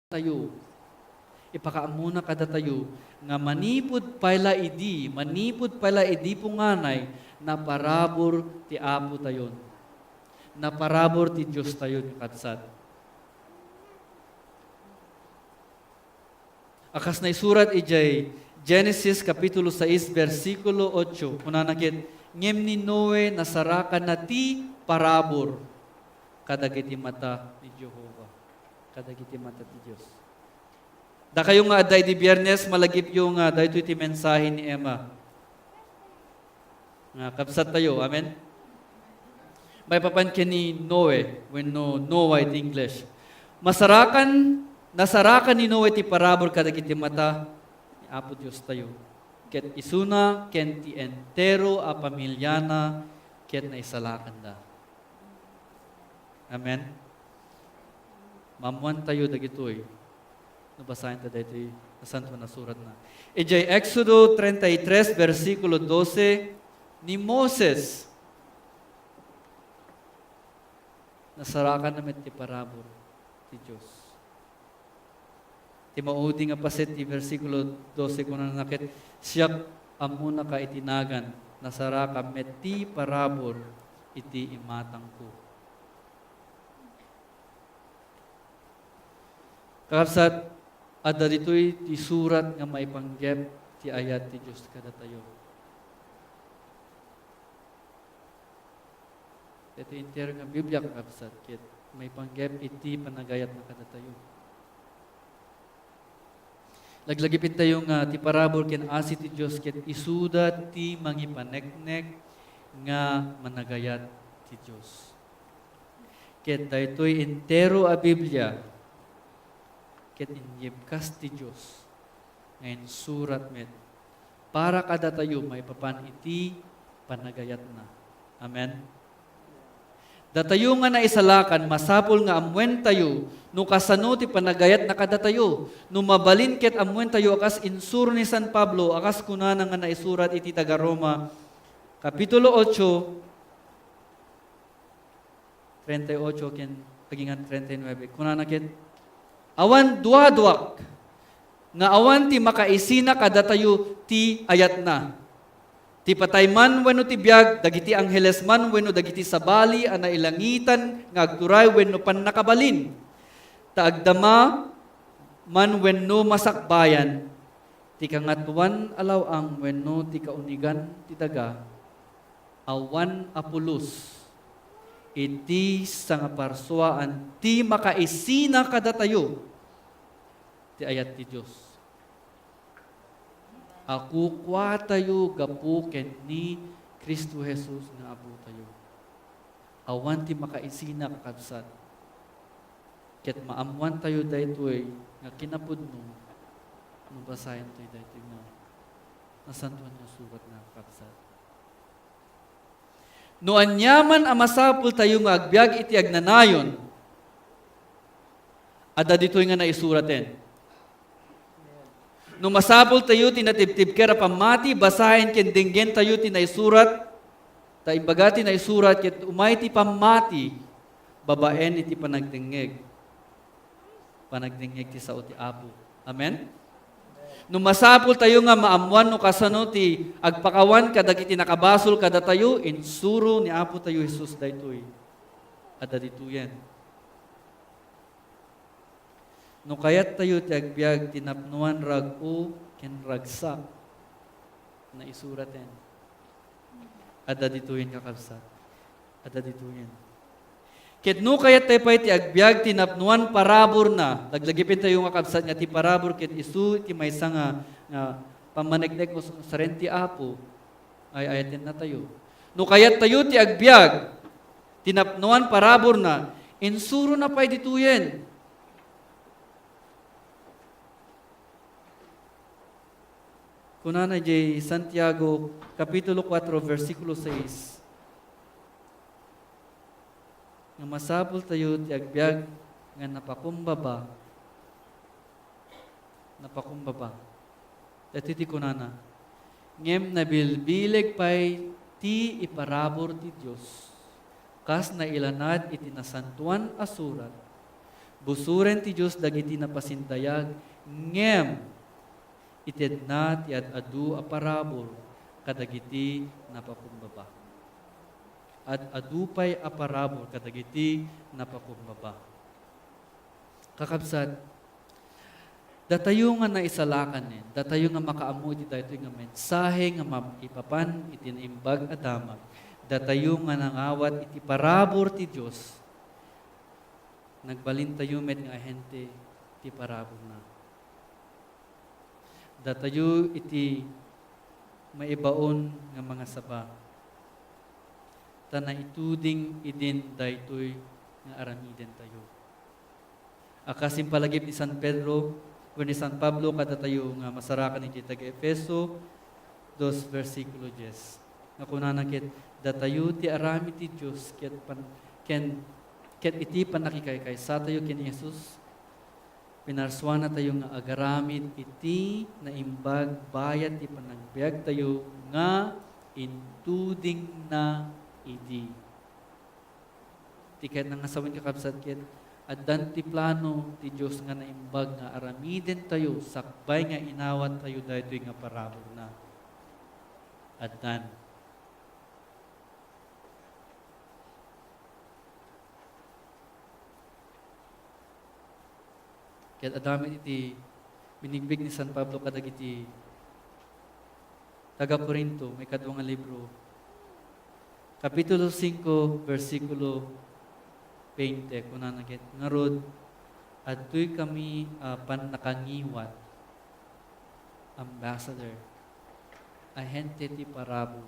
tayo. Ipakaamuna kada tayo nga manipod pala idi punganay na parabor ti Apo tayon. Na parabor ti Diyos tayon katsat. Akas na isurat ijay Genesis kapitulo 6 versikulo 8. Una nakit ngem ni Noe nasarakan na ti parabor kadagiti mata ni Jehova. Kadagiti mata ti Diyos. Da kayo nga aday di Biyernes malagip yung dahito iti mensahe ni Emma. Nga kapsat tayo, amen? May papankin ni Noe, when Noah it English. Nasarakan ni Noe ti parabor kadagiti mata ni Apo Diyos tayo. Ket isuna, ken ti entero a pamilyana, ket na isalakan da. Amen? Mamuan tayo dagitoy. Nabasahin tayo dito na santo na surat na. Ijay Exodo 33, versikulo 12, ni Moses. Nasarakan namin ti parabor ti Diyos. Ti maudi nga pasit ti versikulo 12 kung nanakit, siyak amuna ka itinagan, nasaraka met ti parabor iti imatang ko. Kakapsat, ada dito'y ti surat nga maipanggep ti ayat ti Diyos kada tayo. Ito entero nga Biblia kakapsat, kit maipanggep iti panagayat na kada tayo. Laglagipin tayo nga ti parabor ken asi ti Diyos, kit isuda ti mangipaneknek nga managayat ti Diyos. Kit daytoy entero a Biblia, ket inyibkas ti Diyos ngayon surat met para kada tayo may papan iti panagayat na. Amen? Datayo nga naisalakan, masapol nga amwen tayo, no kasano ti panagayat na kada tayo, no mabalin ket amwen tayo akas insuro ni San Pablo, akas kunana nga naisurat iti taga Roma, Kapitulo 8, 38, ken pagingan 39, kunana ket, awan duwa-duwak, nga awan ti makaisina kada tayo ti ayat na. Ti patay man wenno ti biag, dagiti angheles man wenno dagiti sabali, ana ilangitan, nga agturay wenno pan nakabalin. Taagdama man wenno masakbayan, ti kangatuan alawang wenno ti kaunigan ti daga, awan apulos. Iti sangaparsuaan, ti makaisina kada tayo, ti ayat ti Diyos. Ako kwa tayo gapu ken ni Kristo Jesus nga Apo tayo. Awan ti makaisina kakabsat. Ket maamuan tayo daytoy nga kinapudno, mabasahin tayo daytoy nga nasantuan nga surat na kakabsat. No anyaman amasapul tayo nga agbyag iti agnanayon, ada dito'y nga naisuraten. No masapul tayo tinatibtib kera pamati, basahin ken dinggen tayo tinaisurat, ta imbaga tinaisurat ket umay ti pamati, babaen iti panagdingeg. Panagdingeg ti sao ti Apo. Amen? No masapul tayo nga maamuan no kasano ti agpakawan kadagiti nakabasol kada tayo, insuro ni Apo tayo Jesus daytoy. Ada dituyen. No kayat tayo ti agbyag tinapnuan rag-o ken ragsak na isuraten. Ada dituyen kakabsat. Ada dituyen. Ket no kayat tayo pa'y ti agbyag tinapnuan parabor na. Laglagipin tayo nga kabsat nga ti parabor ket isu ti maysa nga pamaneknek mo sa renti Apo ay ayatin na tayo. No kayat tayo ti agbyag tinapnuan parabor na, insuro na pa'y dituyen. Kunana jay Santiago Kapitulo 4 versikulo 6. Nga masapul tayo ti agbyag nga napakumbaba. Dati ti kunana, ngem nabilbileg pay ti iparabor ti Diyos, kas na ilanad iti nasantuan asurat, Busuren ti Diyos dagiti napasindayag, ngem ited na ti adu a parabor kadagiti napakumbaba. Adupay a parabor kadagiti napakumbaba. Kakabsat, datayo nga naisalakan datayo nga makaamu iti daytoy nga mensahe nga maipapan iti naimbag a damag, datayo nga nangawat iti parabor ti Dios. Nagbalin tayo met nga ahente ti parabor na. Datayo iti maibaon nga mga saba. Tana ituding idin daytoy nga aramiden tayo. Akasim palagip ni San Pedro o ni San Pablo kada tayo nga masarakan iti taga-Efeso 2 versikulo 10. Nga kunanakit datayo ti arami ti Dios ket iti panakikaykay sa tayo ken Jesus pinarswana tayo nga agaramid iti naimbag bayad ti panagbiag tayo nga intuding na idi. Ti ket nangasawin kakabsat ket addan ti plano ti Dios nga naimbag nga aramiden tayo sakbay nga inawat tayo daytoy nga parabor na. Addan. Kaya adami iti binigbig ni San Pablo kadagiti taga Corinto, may kadwa nga libro. Kapitulo 5, versikulo 20, kunanakit, ngarod, adtoy kami panakangiwat, ambassador, ahente ti parabor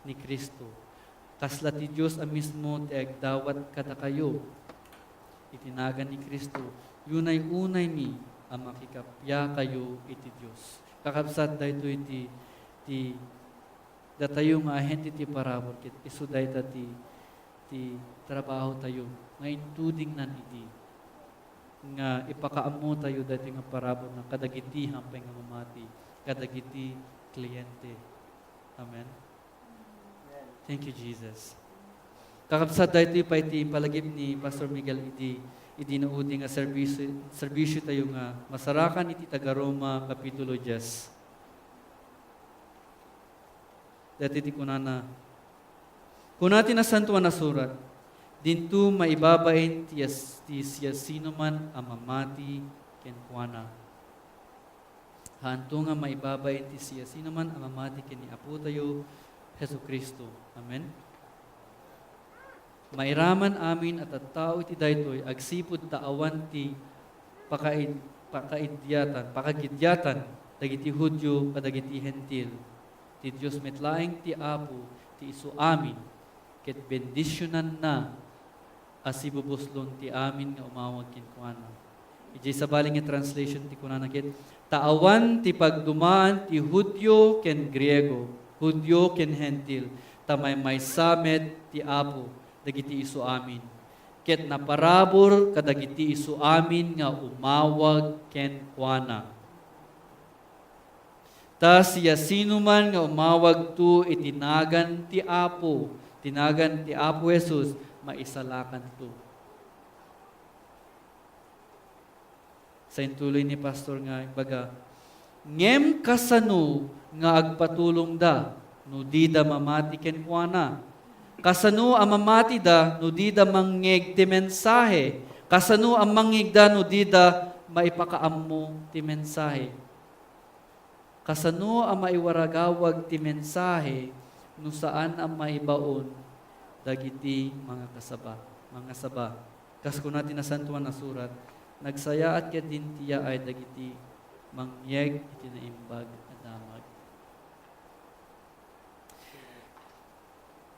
ni Kristo. Kasla ti Diyos a mismo ti agdawat kada kayo, itinagan ni Kristo, yunay unay ni ang makikapya kayo iti Diyos. Kakabsat dahito iti datayo nga ahente ti parabor kit isu dayta ti trabaho tayo nga intuding nan iti nga ipakaammo tayo dati nga parabor na kadagiti hampay nga mamati kadagiti kliyente. Amen. Thank you, Jesus. Kakabsat dahito pa iti palagip ni Pastor Miguel iti naudi nga serbisyo tayo nga masarakan iti taga Roma kapitulo 10. Dati ti kunana kunati na santuan na surat dinto maibabain ti siya sino man amamati ken kuana. Hanto nga maibabain ti siya sino man amamati ken ni Apo tayo Jesucristo. Amen. Mairaman amin at tao iti daytoy agsipud taawan ti pakagidyatan dagiti Hudyo kadagiti Hentil ti Dios metlaeng ti Apo ti isu amin ket bendisyonan na asibubuslon ti amin nga umawag kenkuana. Iti sabaling nga translation ti kunana ket taawan ti pagdumaan ti Hudyo ken Griego, Hudyo ken Hentil, tamay samet ti Apo dagiti isu amin. Ket naparabor kadagiti isu amin nga umawag ken kuana. Ta siya sino man nga umawag tu itinagan ti Apo Jesus, maisalakan tu. Sa intuloy ni Pastor nga, baga, ngem kasano nga agpatulong da, no di da mamati ken kuana. Kasano ang mamati da, no di da mangeg ti mensahe. Kasano ang mangeg da, no di da maipakaammo ti mensahe. Kasano ang maiwaragawag ti mensahe, no saan ang maibaon dagiti mga saba. Kas natin na santuan na surat, nagsaya at ket din tiya ay dagiti mangyeg iti naimbag at damag.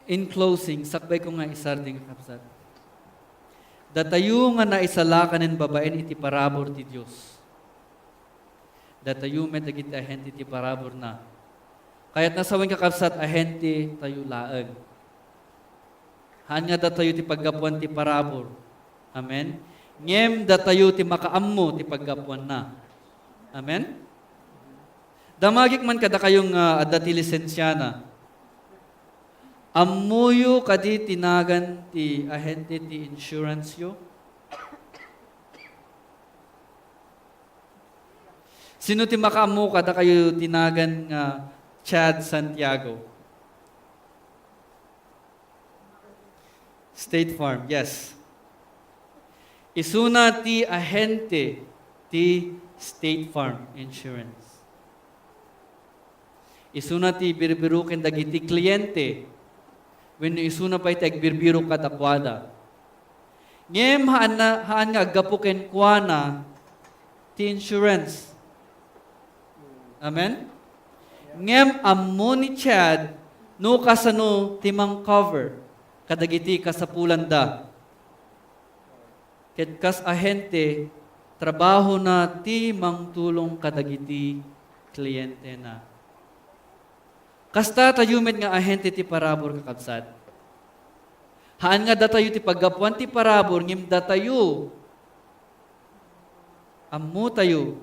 In closing, sakbay ko nga isarding kapsat. Datayo nga naisalakanen babaen iti parabor ti Dios. Datayo met dagiti ahente ti parabor na. Kaya't nasawin kakapsat ahente tayo laeng. Hanya datayo ti paggapuan ti parabor. Amen? Ngem datayo ti makaammo ti paggapuan na. Amen? Damagik man kada kayong adda ti lisensyana. Ammuyo kadi tinagan ti ahente ti insurance yo. Sino ti makaamu kada kayo tinagan nga Chad Santiago? State Farm, yes. Isuna ti ahente ti State Farm Insurance. Isuna ti birbirukin dagiti kliyente. When isuna pa iti agbirbiro kadakwada. Ngem haan nga agapuken kuana ti insurance. Amen? Ngem ammo ni Chad no kasano timang cover kadagiti kasapulan da. Ket kas ahente trabaho na ti mangtulong kadagiti kliyente na. Kasta tayumet nga ahente ti parabor kakabsat. Haan nga datayo ti paggapuan ti parabor ngem datayo ammo tayo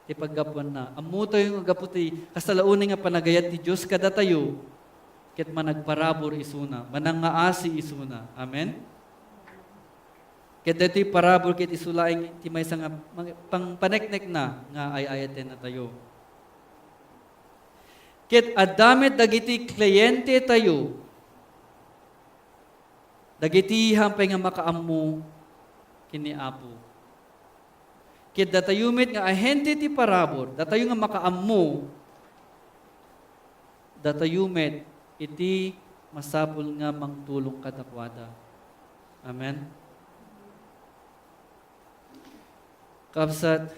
ti paggapuan na. Ammo tayo nga gaputi kasalaunay nga panagayat ti Dios kada tayo ket managparabor isuna, manangaasi isuna. Amen? Ket dito'y parabor ket isulaing ti maysa nga pang paneknek na nga ay-ayaten na tayo. Ket adamit dagiti kliyente tayo, dagiti hampay nga makaammo kini Apo. Ket datayumit nga ahente ti parabor, datayo nga makaammo, datayumit iti masapul nga mangtulong kadakwada. Amen? Kapsat,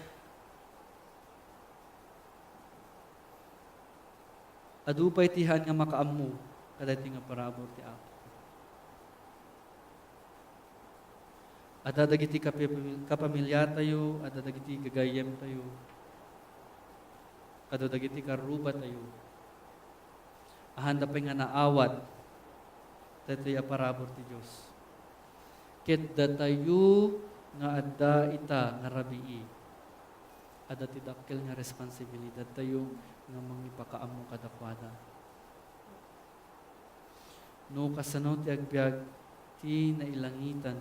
adupay tihan nga makaammo kadati nga parabor ti Apo. Ada dagiti kapamilya tayo, ada dagiti gagayem tayo, ada dagiti karuba tayo. Ahanda pa nga naawat, dato'y aparabor ti Diyos. Ket datayo nga adda ita nga rabii, ada ti dakkel nga responsibilidad tayo nga mangipakaammo kadakwada. No kasano ti agbyag ti nailangitan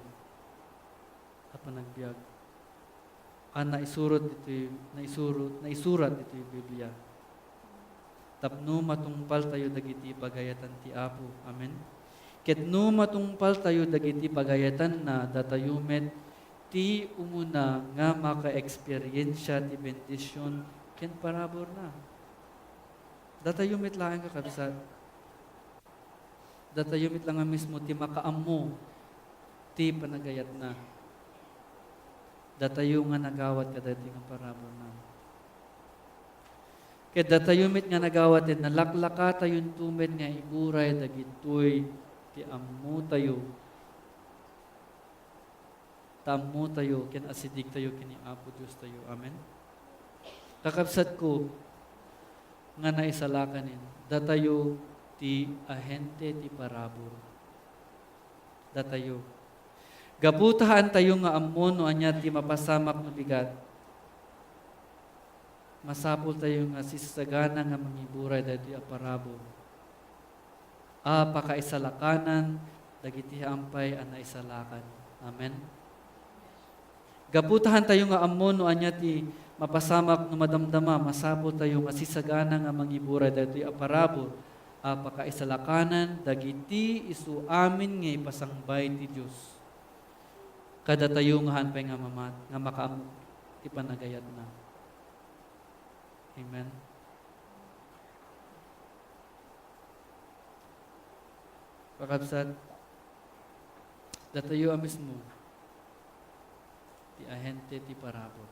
apan nagbiag. Naisurat ito'y Biblia. Tapno matungpal tayo dagiti pagayatan ti Apo. Amen? Ket no matungpal tayo dagiti pagayatan na datayumet ti umuna nga maka-eksperyensya ti bendisyon ken parabor na. Datayumit lang ka kabsat. Datayumit lang nga mismo ti makaammo ti panagayat na. Datayo nga nagawat kadati nga parabor na. Ket datayumit nga nagawat na laklaka tayon tumed nga iguray dagitoy ti ammo tayo. Tammo tayo ken asidig tayo kini Apo Dios tayo. Amen. Kakabsat ko nga naisalakanin datayo ti ahente ti parabor. Datayo. Gaputahan tayo nga ammon no anya ti mapasamak no bigat. Masapol tayo nga sisagana nga mangiburay dati aparabor. Pakaisalakanan dagiti ampay ana isalakan. Amen. Gaputahan tayo nga ammon no anya ti mapasamak no madamdama, masapol tayo nga sisagana nga mangiburay dati aparabor. Pakaisalakanan dagiti isu amin nga ipasangbay ti Dios. Kada tayo nga hanpay nga mamat, nga makaammo ti panagayat na. Amen. Pakabsat, datayo mismo ti ahente ti parabor.